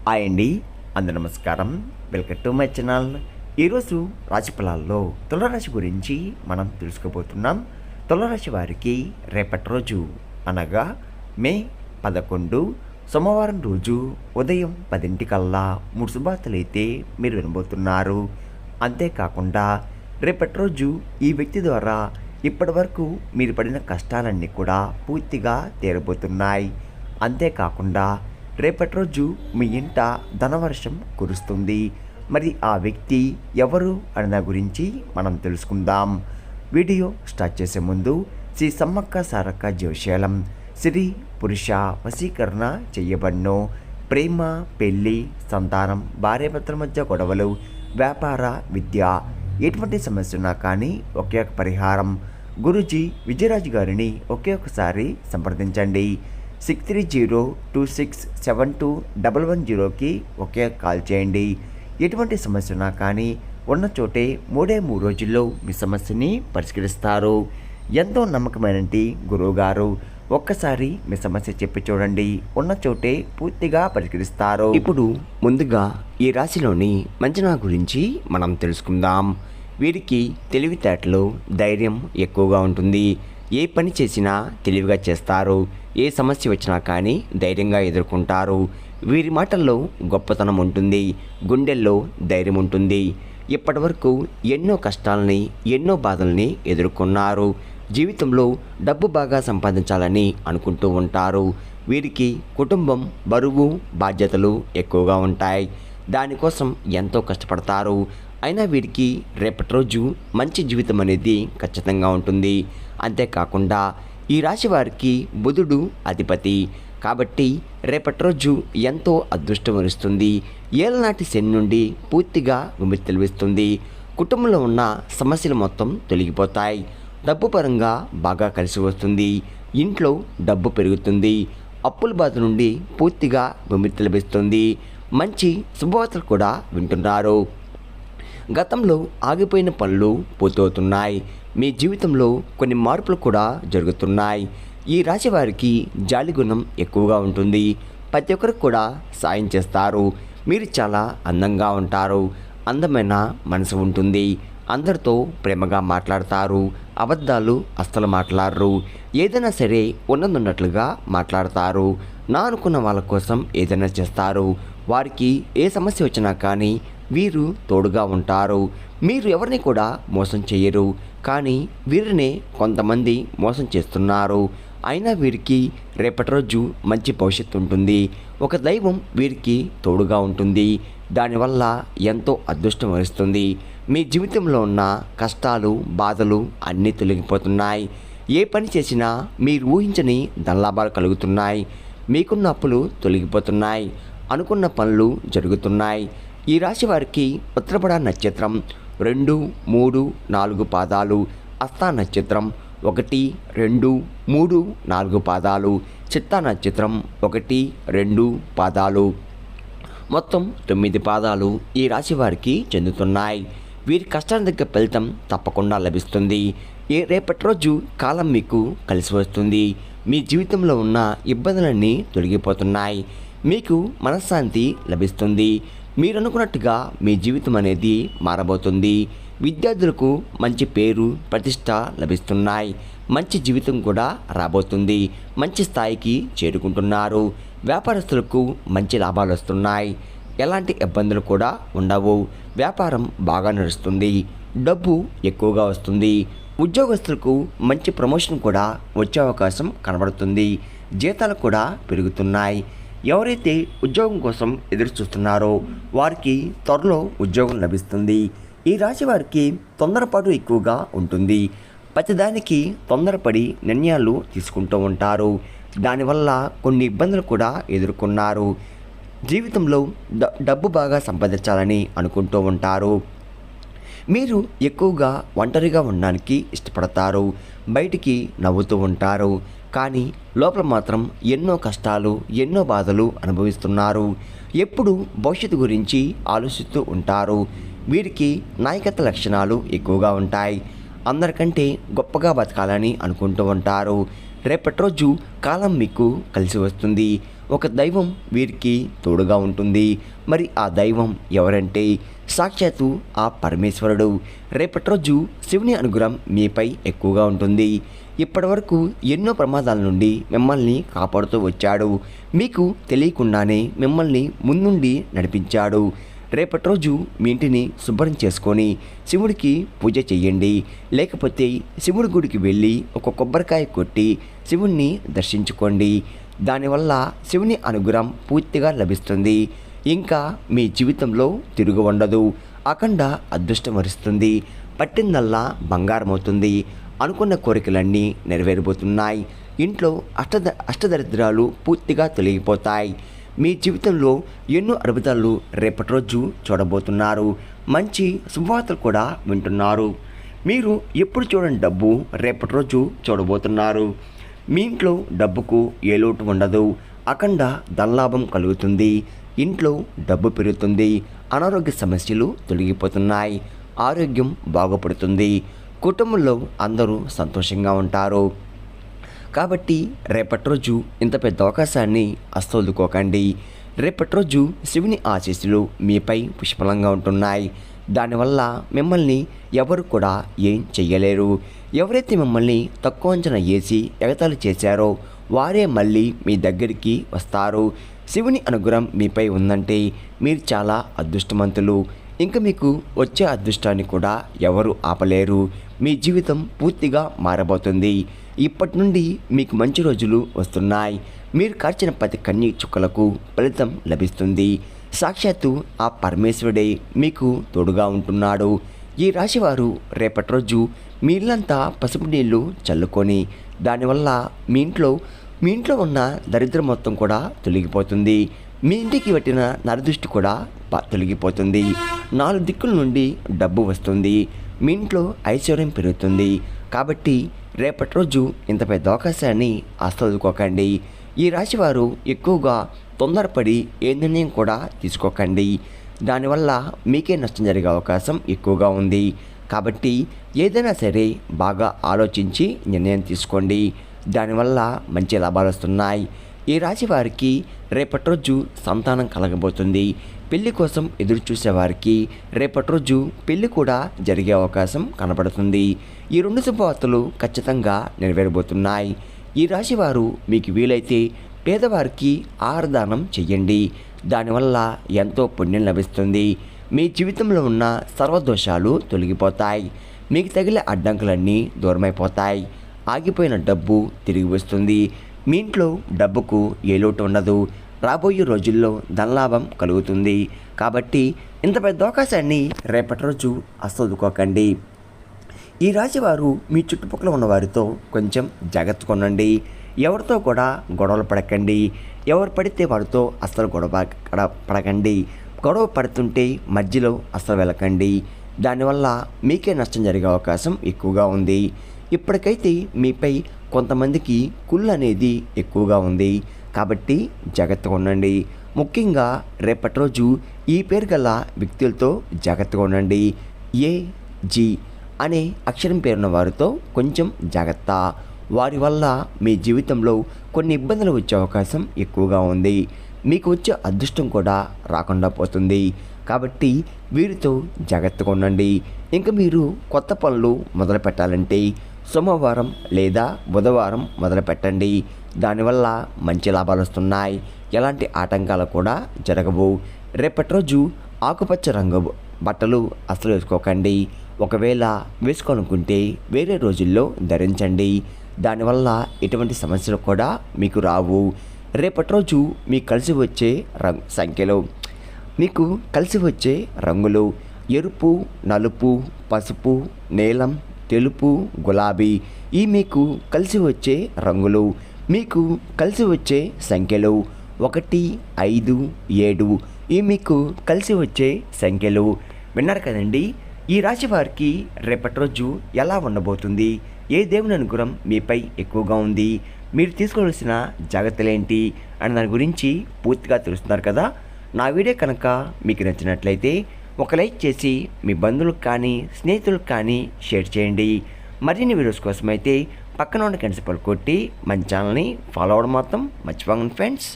Hi అండి, అందరూ నమస్కారం. Welcome to my channel. ఈరోజు రాశి ఫలాల్లో తులారాశి గురించి మనం తెలుసుకోబోతున్నాం. తులారాశి వారికి రేపటి రోజు అనగా మే 11 సోమవారం రోజు ఉదయం 10 కల్లా 3 శుభార్తలు అయితే మీరు వినబోతున్నారు. అంతేకాకుండా రేపటి రోజు ఈ వ్యక్తి ద్వారా ఇప్పటి వరకు మీరు పడిన కష్టాలన్నీ కూడా పూర్తిగా తీరబోతున్నాయి. అంతేకాకుండా రేపటి రోజు మీ ఇంట ధనవర్షం కురుస్తుంది. మరి ఆ వ్యక్తి ఎవరు అన్న గురించి మనం తెలుసుకుందాం. వీడియో స్టార్ట్ చేసే ముందు శ్రీ సమ్మక్క సారక్క జ్యోతిష్యాలయం స్త్రీ పురుష వశీకరణ చేయబడినో ప్రేమ, పెళ్ళి, సంతానం, భార్యాభర్తల మధ్య గొడవలు, వ్యాపార, విద్య ఎటువంటి సమస్య ఉన్నా కానీ ఒకే ఒక పరిహారం గురూజీ విజయరాజు గారిని ఒకే ఒకసారి సంప్రదించండి. 6302672110కి ఒకే కాల్ చేయండి. ఎటువంటి సమస్య ఉన్నా కానీ ఉన్న చోటే 3 రోజుల్లో మీ సమస్యని పరిష్కరిస్తారు. ఎంతో నమ్మకమైనటి గురువుగారు, ఒక్కసారి మీ సమస్య చెప్పి చూడండి, ఉన్న చోటే పూర్తిగా పరిష్కరిస్తారు. ఇప్పుడు ముందుగా ఈ రాశిలోని మంచనా గురించి మనం తెలుసుకుందాం. వీరికి తెలివితేటలు, ధైర్యం ఎక్కువగా ఉంటుంది. ఏ పని చేసినా తెలివిగా చేస్తారు. ఏ సమస్య వచ్చినా కానీ ధైర్యంగా ఎదుర్కొంటారు. వీరి మాటల్లో గొప్పతనం ఉంటుంది, గుండెల్లో ధైర్యం ఉంటుంది. ఇప్పటి వరకు ఎన్నో కష్టాలని, ఎన్నో బాధల్ని ఎదుర్కొన్నారు. జీవితంలో డబ్బు బాగా సంపాదించాలని అనుకుంటూ ఉంటారు. వీరికి కుటుంబం, బరువు, బాధ్యతలు ఎక్కువగా ఉంటాయి. దానికోసం ఎంతో కష్టపడతారు. అయినా వీరికి రేపటి రోజు మంచి జీవితం అనేది ఖచ్చితంగా ఉంటుంది. అంతేకాకుండా ఈ రాశి వారికి బుధుడు అధిపతి కాబట్టి రేపటి రోజు ఎంతో అదృష్టం వరిస్తుంది. ఏళ్ళనాటి శని నుండి పూర్తిగా విముక్తి లభిస్తుంది. కుటుంబంలో ఉన్న సమస్యలు మొత్తం తొలగిపోతాయి. డబ్బు పరంగా బాగా కలిసి వస్తుంది. ఇంట్లో డబ్బు పెరుగుతుంది. అప్పుల బాధ నుండి పూర్తిగా విముక్తి లభిస్తుంది. మంచి శుభవార్తలు కూడా వింటున్నారు. గతంలో ఆగిపోయిన పనులు పూర్తవుతున్నాయి. మీ జీవితంలో కొన్ని మార్పులు కూడా జరుగుతున్నాయి. ఈ రాశి వారికి జాలి గుణం ఎక్కువగా ఉంటుంది. ప్రతి ఒక్కరికి కూడా సాయం చేస్తారు. మీరు చాలా అందంగా ఉంటారు. అందమైన మనసు ఉంటుంది. అందరితో ప్రేమగా మాట్లాడతారు. అబద్ధాలు అస్సలు మాట్లాడరు. ఏదైనా సరే ఉన్నట్లుగా మాట్లాడతారు. నా అనుకున్న వాళ్ళ కోసం ఏదైనా చేస్తారు. వారికి ఏ సమస్య వచ్చినా కానీ వీరు తోడుగా ఉంటారు. మీరు ఎవరిని కూడా మోసం చేయరు. కానీ వీరినే కొంతమంది మోసం చేస్తున్నారు. అయినా వీరికి రేపటి రోజు మంచి భవిష్యత్తు ఉంటుంది. ఒక దైవం వీరికి తోడుగా ఉంటుంది. దానివల్ల ఎంతో అదృష్టం వరిస్తుంది. మీ జీవితంలో ఉన్న కష్టాలు, బాధలు అన్నీ తొలగిపోతున్నాయి. ఏ పని చేసినా మీరు ఊహించని ధనలాభాలు కలుగుతున్నాయి. మీకున్న అప్పులు తొలగిపోతున్నాయి. అనుకున్న పనులు జరుగుతున్నాయి. ఈ రాశి వారికి ఉత్తరపడ నక్షత్రం 2, 3, 4 పాదాలు, హస్త నక్షత్రం 1, 2, 3, 4 పాదాలు, చిత్తా నక్షత్రం 1, 2 పాదాలు, మొత్తం 9 పాదాలు ఈ రాశి వారికి చెందుతున్నాయి. వీరి కష్టాల దగ్గర ఫలితం తప్పకుండా లభిస్తుంది. రేపటి రోజు కాలం మీకు కలిసి వస్తుంది. మీ జీవితంలో ఉన్న ఇబ్బందులన్నీ తొలగిపోతున్నాయి. మీకు మనశ్శాంతి లభిస్తుంది. మీరు అనుకున్నట్టుగా మీ జీవితం అనేది మారబోతుంది. విద్యార్థులకు మంచి పేరు, ప్రతిష్ట లభిస్తున్నాయి. మంచి జీవితం కూడా రాబోతుంది. మంచి స్థాయికి చేరుకుంటున్నారు. వ్యాపారస్తులకు మంచి లాభాలు వస్తున్నాయి. ఎలాంటి ఇబ్బందులు కూడా ఉండవు. వ్యాపారం బాగా నడుస్తుంది. డబ్బు ఎక్కువగా వస్తుంది. ఉద్యోగస్తులకు మంచి ప్రమోషన్ కూడా వచ్చే అవకాశం కనబడుతుంది. జీతాలు కూడా పెరుగుతున్నాయి. ఎవరైతే ఉద్యోగం కోసం ఎదురు చూస్తున్నారో వారికి త్వరలో ఉద్యోగం లభిస్తుంది. ఈ రాశి వారికి తొందరపాటు ఎక్కువగా ఉంటుంది. ప్రతిదానికి తొందరపడి నిర్ణయాలు తీసుకుంటూ ఉంటారు. దానివల్ల కొన్ని ఇబ్బందులు కూడా ఎదుర్కొన్నారు. జీవితంలో డబ్బు బాగా సంపాదించాలని అనుకుంటూ ఉంటారు. మీరు ఎక్కువగా ఒంటరిగా ఉండడానికి ఇష్టపడతారు. బయటికి నవ్వుతూ ఉంటారు. కానీ లోపల మాత్రం ఎన్నో కష్టాలు, ఎన్నో బాధలు అనుభవిస్తున్నారు. ఎప్పుడు భవిష్యత్తు గురించి ఆలోచిస్తూ ఉంటారు. వీరికి నాయకత్వ లక్షణాలు ఎక్కువగా ఉంటాయి. అందరికంటే గొప్పగా బతకాలని అనుకుంటూ ఉంటారు. రేపటి రోజు కాలం మీకు కలిసి వస్తుంది. ఒక దైవం వీరికి తోడుగా ఉంటుంది. మరి ఆ దైవం ఎవరంటే సాక్షాత్తు ఆ పరమేశ్వరుడు. రేపటి రోజు శివుని అనుగ్రహం మీపై ఎక్కువగా ఉంటుంది. ఇప్పటి వరకు ఎన్నో ప్రమాదాల నుండి మిమ్మల్ని కాపాడుతూ వచ్చాడు. మీకు తెలియకుండానే మిమ్మల్ని ముందుండి నడిపించాడు. రేపటి రోజు మీ ఇంటిని శుభ్రం చేసుకొని శివుడికి పూజ చెయ్యండి. లేకపోతే శివుడి గుడికి వెళ్ళి ఒక కొబ్బరికాయ కొట్టి శివుణ్ణి దర్శించుకోండి. దానివల్ల శివుని అనుగ్రహం పూర్తిగా లభిస్తుంది. ఇంకా మీ జీవితంలో తిరుగు ఉండదు. అఖండ అదృష్టం వరిస్తుంది. పట్టిందల్లా బంగారం అవుతుంది. అనుకున్న కోరికలన్నీ నెరవేరబోతున్నాయి. ఇంట్లో అష్టదరిద్రాలు పూర్తిగా తొలగిపోతాయి. మీ జీవితంలో ఎన్నో అద్భుతాలు రేపటి రోజు చూడబోతున్నారు. మంచి శుభవార్తలు కూడా వింటున్నారు. మీరు ఎప్పుడు చూడని డబ్బు రేపటి రోజు చూడబోతున్నారు. మీ ఇంట్లో డబ్బుకు ఏ లోటు ఉండదు. అఖండ ధనలాభం కలుగుతుంది. ఇంట్లో డబ్బు పెరుగుతుంది. అనారోగ్య సమస్యలు తొలగిపోతున్నాయి. ఆరోగ్యం బాగుపడుతుంది. కుటుంబంలో అందరూ సంతోషంగా ఉంటారు. కాబట్టి రేపటి రోజు ఇంత పెద్ద అవకాశాన్ని అస్తోదుకోకండి. రేపటి రోజు శివుని ఆశీస్సులు మీపై పుష్కలంగా ఉంటున్నాయి. దానివల్ల మిమ్మల్ని ఎవరు కూడా ఏం చెయ్యలేరు. ఎవరైతే మిమ్మల్ని తక్కువ అంచనా వేసి ఎగతాళి చేశారో వారే మళ్ళీ మీ దగ్గరికి వస్తారు. శివుని అనుగ్రహం మీపై ఉందంటే మీరు చాలా అదృష్టవంతులు. ఇంకా మీకు వచ్చే అదృష్టాన్ని కూడా ఎవరు ఆపలేరు. మీ జీవితం పూర్తిగా మారబోతుంది. ఇప్పటి నుండి మీకు మంచి రోజులు వస్తున్నాయి. మీరు కార్చిన ప్రతి కన్నీటి చుక్కలకు ఫలితం లభిస్తుంది. సాక్షాత్తు ఆ పరమేశ్వరుడే మీకు తోడుగా ఉంటున్నాడు. ఈ రాశివారు రేపటి రోజు మీ ఇల్లంతా పసుపు నీళ్లు చల్లుకొని దానివల్ల మీ ఇంట్లో ఉన్న దరిద్రం మొత్తం కూడా తొలగిపోతుంది. మీ ఇంటికి పట్టిన నరదృష్టి కూడా తొలగిపోతుంది. 4 దిక్కుల నుండి డబ్బు వస్తుంది. మీ ఇంట్లో ఐశ్వర్యం పెరుగుతుంది. కాబట్టి రేపటి రోజు ఇంత పెద్ద అవకాశాన్ని ఆస్వాదుకోకండి. ఈ రాశివారు ఎక్కువగా తొందరపడి ఏ నిర్ణయం కూడా తీసుకోకండి. దానివల్ల మీకే నష్టం జరిగే అవకాశం ఎక్కువగా ఉంది. కాబట్టి ఏదైనా సరే బాగా ఆలోచించి నిర్ణయం తీసుకోండి. దానివల్ల మంచి లాభాలు వస్తున్నాయి. ఈ రాశి వారికి రేపటి రోజు సంతానం కలగబోతుంది. పెళ్లి కోసం ఎదురు చూసేవారికి రేపటి రోజు పెళ్లి కూడా జరిగే అవకాశం కనబడుతుంది. ఈ 2 శుభవార్తలు ఖచ్చితంగా నెరవేరబోతున్నాయి. ఈ రాశి వారు మీకు వీలైతే పేదవారికి ఆహారదానం చెయ్యండి. దానివల్ల ఎంతో పుణ్యం లభిస్తుంది. మీ జీవితంలో ఉన్న సర్వదోషాలు తొలగిపోతాయి. మీకు తగిలే అడ్డంకులన్నీ దూరమైపోతాయి. ఆగిపోయిన డబ్బు తిరిగి వస్తుంది. మీ ఇంట్లో డబ్బుకు ఏ లోటు ఉండదు. రాబోయే రోజుల్లో ధనలాభం కలుగుతుంది. కాబట్టి ఇంత పెద్ద అవకాశాన్ని రేపటి రోజు అస్సదుకోకండి. ఈ రాశివారు మీ చుట్టుపక్కల ఉన్న వారితో కొంచెం జాగ్రత్తగా ఉండండి. ఎవరితో కూడా గొడవలు పడకండి. ఎవరు పడితే వారితో అస్సలు పడకండి. గొడవ పడుతుంటే మధ్యలో అస్సలు వెళ్ళకండి. దానివల్ల మీకే నష్టం జరిగే అవకాశం ఎక్కువగా ఉంది. ఇప్పటికైతే మీపై కొంతమందికి కుళ్ళు అనేది ఎక్కువగా ఉంది. కాబట్టి జాగ్రత్తగా ఉండండి. ముఖ్యంగా రేపటి రోజు ఈ పేరు గల వ్యక్తులతో జాగ్రత్తగా ఉండండి. AG అనే అక్షరం పేరున్న వారితో కొంచెం జాగ్రత్త. వారి వల్ల మీ జీవితంలో కొన్ని ఇబ్బందులు వచ్చే అవకాశం ఎక్కువగా ఉంది. మీకు వచ్చే అదృష్టం కూడా రాకుండా పోతుంది. కాబట్టి వీరితో జాగ్రత్తగా ఉండండి. ఇంకా మీరు కొత్త పనులు మొదలు పెట్టాలంటే సోమవారం లేదా బుధవారం మొదలు పెట్టండి. దానివల్ల మంచి లాభాలు వస్తున్నాయి. ఎలాంటి ఆటంకాలు కూడా జరగవు. రేపటి రోజు ఆకుపచ్చ రంగు బట్టలు అస్సలు వేసుకోకండి. ఒకవేళ వేసుకోవాలనుకుంటే వేరే రోజుల్లో ధరించండి. దానివల్ల ఎటువంటి సమస్యలు కూడా మీకు రావు. రేపటి రోజు మీకు కలిసి వచ్చే రంగులు ఎరుపు, నలుపు, పసుపు, నీలం, తెలుపు, గులాబీ. ఈ మీకు కలిసి వచ్చే రంగులు. మీకు కలిసి వచ్చే సంఖ్యలు 1, 5, 7. ఈ మీకు కలిసి వచ్చే సంఖ్యలు. విన్నారు కదండి. ఈ రాశి వారికి రేపటి రోజు ఎలా ఉండబోతుంది, ఏ దేవుని అనుగ్రహం మీపై ఎక్కువగా ఉంది, మీరు తీసుకోవాల్సిన జాగ్రత్తలేంటి అనే దాని గురించి పూర్తిగా తెలుస్తున్నారు కదా. నా వీడియో కనుక మీకు నచ్చినట్లయితే ఒక లైక్ చేసి మీ బంధువులకు కానీ స్నేహితులకు కానీ షేర్ చేయండి. మరిన్ని వీడియోస్ కోసం అయితే పక్కన ఉన్న గంట సింబల్ కొట్టి మన ఛానల్ని ఫాలో అవ్వడం మాత్రం మర్చిపోకండి ఫ్రెండ్స్.